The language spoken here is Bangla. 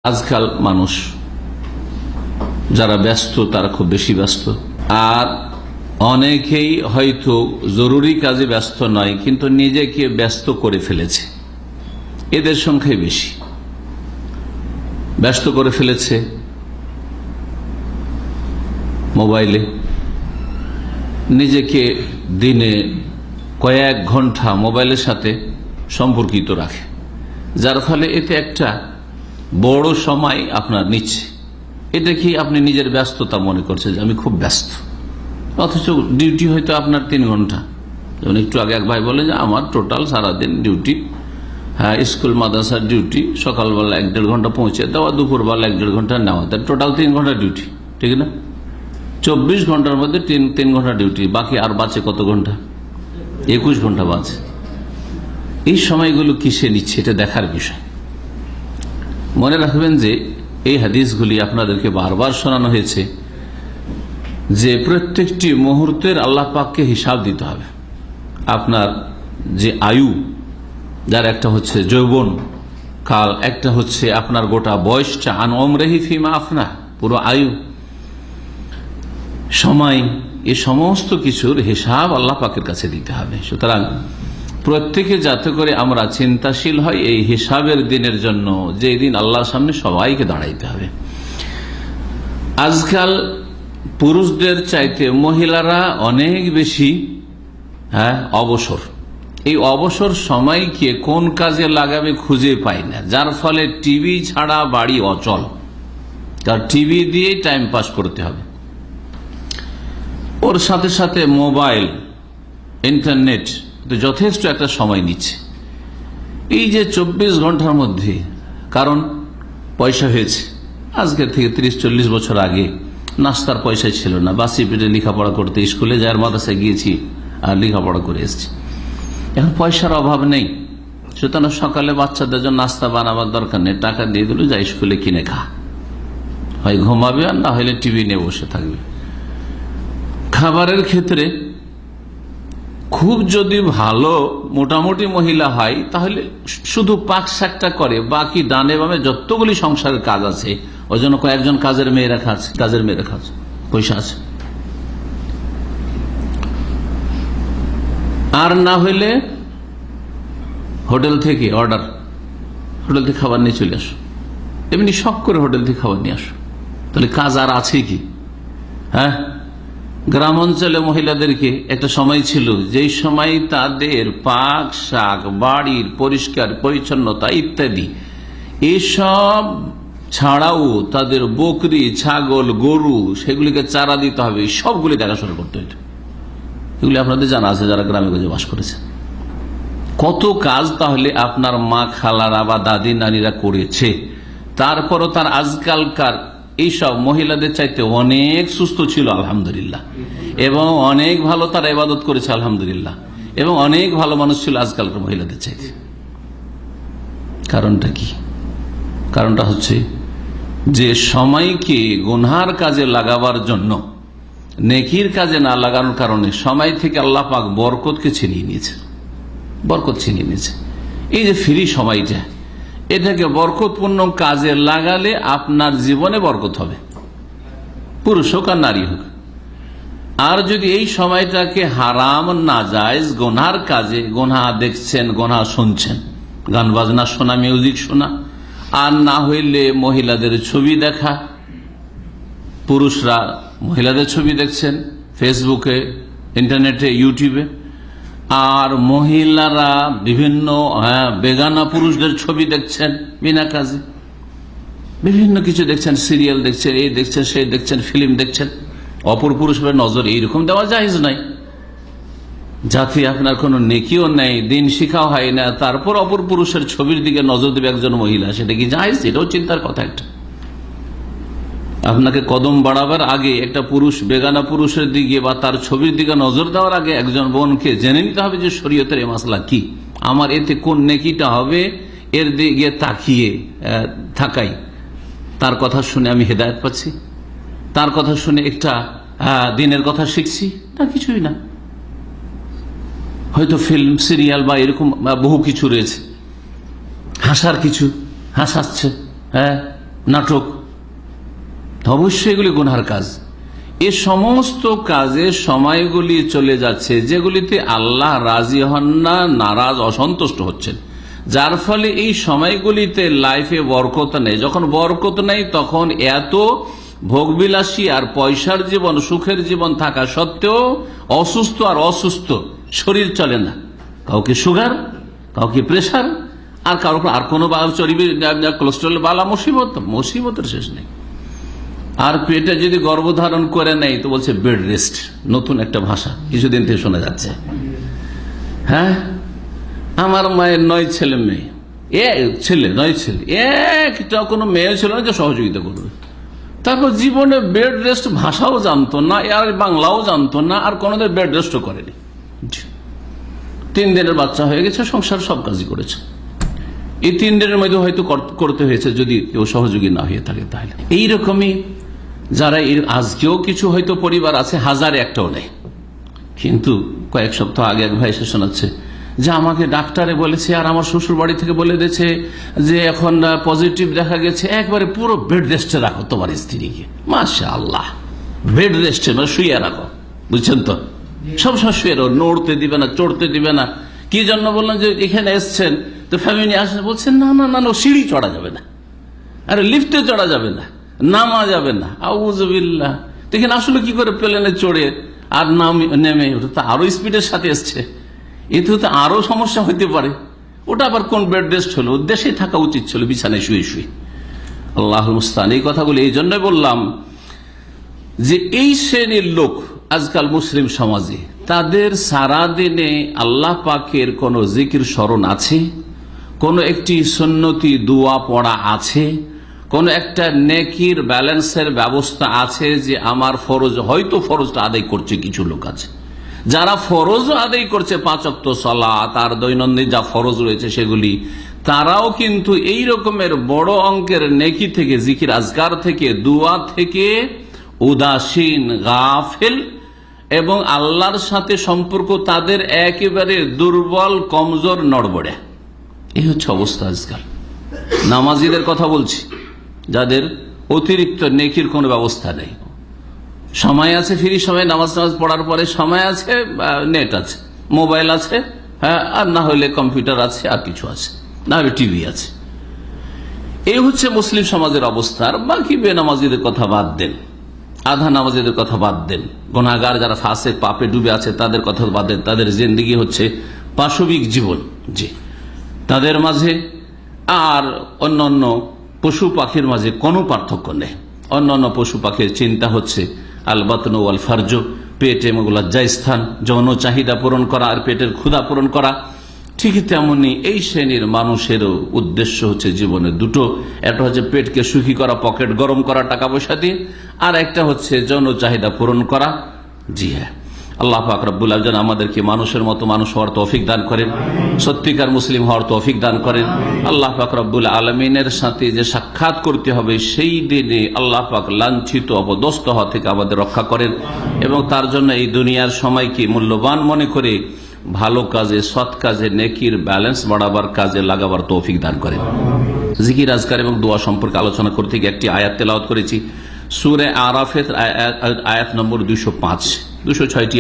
আজকাল মানুষ যারা ব্যস্ত তারা খুব বেশি ব্যস্ত, আর অনেকেই হয়তো জরুরি কাজে ব্যস্ত নয় কিন্তু নিজেকে ব্যস্ত করে ফেলেছে। এদের সংখ্যাই বেশি। ব্যস্ত করে ফেলেছে মোবাইলে, নিজেকে দিনে কয়েক ঘন্টা মোবাইলের সাথে সম্পর্কিত রাখে, যার ফলে এতে একটা বড় সময় আপনার নিচ্ছে। এটা কি আপনি নিজের ব্যস্ততা মনে করছেন যে আমি খুব ব্যস্ত, অথচ ডিউটি হয়তো আপনার 3 ঘন্টা। যেমন একটু আগে এক ভাই বলে যে আমার টোটাল সারাদিন ডিউটি, হ্যাঁ স্কুল মাদ্রাসার ডিউটি, সকালবেলা 1-1.5 ঘন্টা পৌঁছে দেওয়া, দুপুরবেলা 1-1.5 ঘন্টা নেওয়া, তার টোটাল 3 ঘন্টা ডিউটি, ঠিক না? 24 ঘন্টার মধ্যে 3 ঘন্টা ডিউটি, বাকি আর বাঁচে কত ঘন্টা? 21 ঘন্টা বাঁচে। এই সময়গুলো কিসে নিচ্ছে এটা দেখার বিষয়। মনে রাখবেন যে এই হাদিসগুলি আপনাদেরকে বারবার শোনানো হয়েছে যে প্রত্যেকটি মুহূর্তের আল্লাহ পাককে হিসাব দিতে হবে। আপনার যে আয়ু, যার একটা হচ্ছে যৌবন কাল, একটা হচ্ছে আপনার গোটা বয়সটা, আন ওমরিহি ফিমা আফনা, পুরো আয়ু, সময়, এই সমস্ত কিছুর হিসাব আল্লাহ পাকের কাছে দিতে হবে। সুতরাং প্রত্যেকে যাতে করে আমরা চিন্তাশীল হয় এই হিসাবের দিনের জন্য, যে দিন আল্লাহর সামনে সবাইকে দাঁড়াইতে হবে। আজকাল পুরুষদের চাইতে মহিলারা অনেক বেশি অবসর। এই অবসর সময়কে কোন কাজে লাগাবে খুঁজে পায় না, যার ফলে টিভি ছাড়া বাড়ি অচল। তার টিভি দিয়ে টাইম পাস করতে হবে, ওর সাথে সাথে মোবাইল, ইন্টারনেট যথেষ্ট একটা সময় নিচ্ছে। এই যে 24 ঘন্টার মধ্যে, কারণ পয়সা হয়েছে। আজকে থেকে 30-40 বছর আগে নাস্তার পয়সা ছিল না, বাসি পেটে লেখাপড়া করতে স্কুলে যাওয়ার, মাদ্রাসায় গিয়েছি আর লেখাপড়া করে এসেছি। এখন পয়সার অভাব নেই, সুতরাং সকালে বাচ্চাদের জন্য নাস্তা বানাবার দরকার নেই, টাকা দিয়ে দিল, যা স্কুলে কিনে খা, হয় ঘুমাবে আর না হলে টিভি নিয়ে বসে থাকবে। খাবারের ক্ষেত্রে খুব যদি ভালো মোটামুটি মহিলা হয় তাহলে শুধু পাক শাকটা করে, বাকি ডানে বামে যতগুলি সংসারের কাজ আছে ওই জন্য কয়েকজন কাজের মেয়ে রাখা আছে, পয়সা আছে। আর না হইলে হোটেল থেকে অর্ডার, হোটেল থেকে খাবার নিয়ে চলে আসো, এমনি শখ করে হোটেল থেকে খাবার নিয়ে আসো। তাহলে কাজ আর আছে কি? হ্যাঁ, গ্রাম অঞ্চলে মহিলাদেরকে একটা সময় ছিল যেই সময় তাদের পাক শাক, বাড়ির পরিষ্কার পরিচ্ছন্নতা ইত্যাদি এসব ছাড়াও তাদের বকরি, ছাগল, গরু, সেগুলিকে চারা দিতে হবে, সবগুলি দেখাশোনা করতে হইত। এগুলি আপনাদের জানা আছে যারা গ্রামে গঞ্জে বাস করেছে। কত কাজ তাহলে আপনার মা খালারা বা দাদি নানিরা করেছে। তারপরও তার আজকালকার এইসব মহিলাদের চাইতে অনেক সুস্থ ছিল আলহামদুলিল্লাহ, এবং অনেক ভালো তারা ইবাদত করেছে আলহামদুলিল্লাহ, এবং অনেক ভালো মানুষ ছিল আজকালকার মহিলাদের চাইতে। কারণটা কি? কারণটা হচ্ছে যে সময়কে গুনহার কাজে লাগাবার জন্য, নেকির কাজে না লাগানোর কারণে সময় থেকে আল্লাহ পাক বরকতকে ছিনিয়ে নিয়েছে, বরকত ছিনিয়ে নিয়েছে। এই যে ফ্রি সময়টা, এটাকে বরকতপূর্ণ কাজে লাগালে আপনার জীবনে বরকত হবে, পুরুষ হোক আর নারী হোক। আর যদি এই সময়টাকে হারাম, নাজায়েজ, গুনহার কাজে, গুনহা দেখছেন, গুনহা শুনছেন, গান বাজনা শোনা, মিউজিক শোনা, আর না হইলে মহিলাদের ছবি দেখা, পুরুষরা মহিলাদের ছবি দেখছেন ফেসবুকে, ইন্টারনেটে, ইউটিউবে, আর মহিলারা বিভিন্ন বেগানা পুরুষদের ছবি দেখছেন বিনা কাজে, বিভিন্ন কিছু দেখছেন, সিরিয়াল দেখছেন, এই দেখছেন, সেই দেখছেন, ফিল্ম দেখছেন। অপর পুরুষের নজর এইরকম দেওয়া জায়েজ নাই, যাতে আপনার কোনো নেকিও নেই, দিন শিখাও হয় না, তারপর অপর পুরুষের ছবির দিকে নজর দেবে একজন মহিলা, সেটা কি জায়েজ? এটাও চিন্তার কথা। একটা আপনাকে কদম বাড়াবার আগে একটা পুরুষ বেগানা পুরুষের দিকে বা তার ছবির দিকে নজর দেওয়ার আগে একজন বোনকে জেনে নিতে হবে যে শরীয়তের এই মাসলা কি, আমার এতে কোন নেকিটা হবে, এর দিকে তাকিয়ে থাকাই, তার কথা শুনে আমি হেদায়েত পাচ্ছি, তার কথা শুনে একটা দিনের কথা শিখছি, না কিছুই না। হয়তো ফিল্ম, সিরিয়াল বা এরকম বহু কিছু রয়েছে, হাসার কিছু হাসাচ্ছে, নাটক, অবশ্যই এগুলি গুনার কাজ। এ সমস্ত কাজে সময়গুলি চলে যাচ্ছে যেগুলিতে আল্লাহ রাজি হন না, নারাজ, অসন্তুষ্ট হচ্ছেন, যার ফলে এই সময়গুলিতে লাইফে বরকত নেই। যখন বরকত নেই তখন এত ভোগবিলাসী আর পয়সার জীবন, সুখের জীবন থাকা সত্ত্বেও অসুস্থ আর অসুস্থ, শরীর চলে না। কাউকে সুগার, কাউকে প্রেশার, আর কারো আর কোনো চর্বি, কোলেস্ট্রল, বালা মুসিবতের শেষ নেই। আর পেটে যদি গর্ভধারণ করে নেই তো বলছে বেড রেস্ট, নতুন একটা ভাষা কিছুদিন থেকে শোনা যাচ্ছে। হ্যাঁ, আমার মায়ের 9 ছেলে মেয়ে, 9 ছেলে, একটা কোনো মেয়ে ছিল না যে সহযোগিতা করবে। তারপর জীবনে বেড রেস্ট ভাষাও জানতো না, আর বাংলাও জানতো না, আর কোনোদিন বেড রেস্টও করেনি। 3 দিনের বাচ্চা হয়ে গেছে, সংসার সব কাজই করেছে। এই 3 দিনের মধ্যে হয়তো করতে হয়েছে যদি কেউ সহযোগী না হয়ে থাকে। তাহলে এইরকমই যারা আজকেও কিছু হয়তো পরিবার আছে, 1000 একটাও নেই, কিন্তু কয়েক সপ্তাহ আগে এক ভাই এসে শোনাচ্ছে যে আমাকে ডাক্তারে বলেছে আর আমার শ্বশুর বাড়ি থেকে বলে দিয়েছে যে এখন পজিটিভ দেখা গেছে, একবারে পুরো বেড রেস্টে রাখো তোমার স্ত্রীকে। মাশাআল্লাহ, বেড রেস্টে মানে শুয়ে রাখো, বুঝছেন তো, সবসময় শুয়ে রাখো, নড়তে দিবে না, চড়তে দিবে না। কি জন্য বললাম যে এখানে এসছেন তো ফ্যামিলি আসেন, বলছেন না না না, সিঁড়ি চড়া যাবে না, আরে লিফটে চড়া যাবে না, নামা যাবে না। আউযুবিল্লাহ। দেখেন আসলে কি করে প্লেনে চড়ে আর নেমে, ওটা তো আরো স্পিডের সাথে এসছে, এতে তো আরো সমস্যা হইতে পারে। ওটা আবার কোন বেড রেস্ট হলো, দেশে থাকা উচিত ছিল বিছানায় শুয়ে শুয়ে। আল্লাহুল মুস্তাআন। এই কথাগুলো এই জন্য বললাম যে এই শ্রেণীর লোক আজকাল মুসলিম সমাজে, তাদের সারা দিনে আল্লাহ পাকের কোন জিকির স্মরণ আছে, কোন একটি সুন্নতি দোয়া পড়া আছে, কোন একটা নেকির ব্যালেন্সের ব্যবস্থা আছে যে আমার ফরজ, হয়তো ফরজটা আদায় করছে কিছু লোক আছে, যারা ফরজ আদায় করছে 5 ওয়াক্ত সালাত আর দৈনন্দিন যা ফরজ রয়েছে সেগুলি, তারাও কিন্তু এই রকমের বড় অঙ্কের নেকি থেকে, জিকির আজকার থেকে, দোয়া থেকে উদাসীন, গাফেল, এবং আল্লাহর সাথে সম্পর্ক তাদের একেবারে দুর্বল, কমজোর, নড়বড়ে। এই হচ্ছে অবস্থা আজকাল। নামাজিদের কথা বলছি, যাদের অতিরিক্ত নেকির কোনো ব্যবস্থা নেই, সময় আছে, ফ্রি সময়, নামাজ পড়ার পরে সময় আছে, নেট আছে, মোবাইল আছে, হ্যাঁ, আর না হলে কম্পিউটার আছে, আর কিছু আছে, না হলে টিভি আছে। এই হচ্ছে মুসলিম সমাজের অবস্থা। আর বাকি বেনামাজিদের কথা বাদ দেন, আধা নামাজিদের কথা বাদ দেন, গুনাহগার যারা ফাসিক পাপে ডুবে আছে তাদের কথা বাদ দেন। তাদের জিন্দেগি হচ্ছে পাশবিক জীবন, জি, তাদের মাঝে আর অন্যান্য পশু পাখির মাঝে কোনো পার্থক্য নেই। অন্যান্য পশু পাখির চিন্তা হচ্ছে আল বাতন ওয়াল ফারজ, পেট এবং লজ্জাস্থান, যৌন চাহিদা পূরণ করা আর পেটের ক্ষুধা পূরণ করা। ঠিক তেমনি এই শ্রেণীর মানুষেরও উদ্দেশ্য হচ্ছে জীবনে দুটো, একটা হচ্ছে পেটকে সুখী করা, পকেট গরম করা টাকা পয়সা দিয়ে, আর একটা হচ্ছে যৌন চাহিদা পূরণ করা। জি হ্যাঁ, আল্লাহ পাক রব্বুল আলামিন আমাদেরকে মানুষের মতো মানুষ হওয়ার তৌফিক দান করেন, সত্যিকার মুসলিম হওয়ার তৌফিক দান করেন। আল্লাহ পাক রব্বুল আলামিনের সাথে যে সাক্ষাৎ করতে হবে সেই দিনে আল্লাহ পাক লাঞ্ছিত, অপদস্থ হওয়া থেকে আমাদের রক্ষা করেন, এবং তার জন্য এই দুনিয়ার সময়কে মূল্যবান মনে করে ভালো কাজে, সৎ কাজে, নেকির ব্যালেন্স বাড়াবার কাজে লাগাবার তৌফিক দান করেন। জিকির আজকার এবং দোয়া সম্পর্কে আলোচনা করতে গিয়ে একটি আয়াত তেলাওয়াত করেছি, সূরা আরাফের আয়াত নম্বর 205, 206টি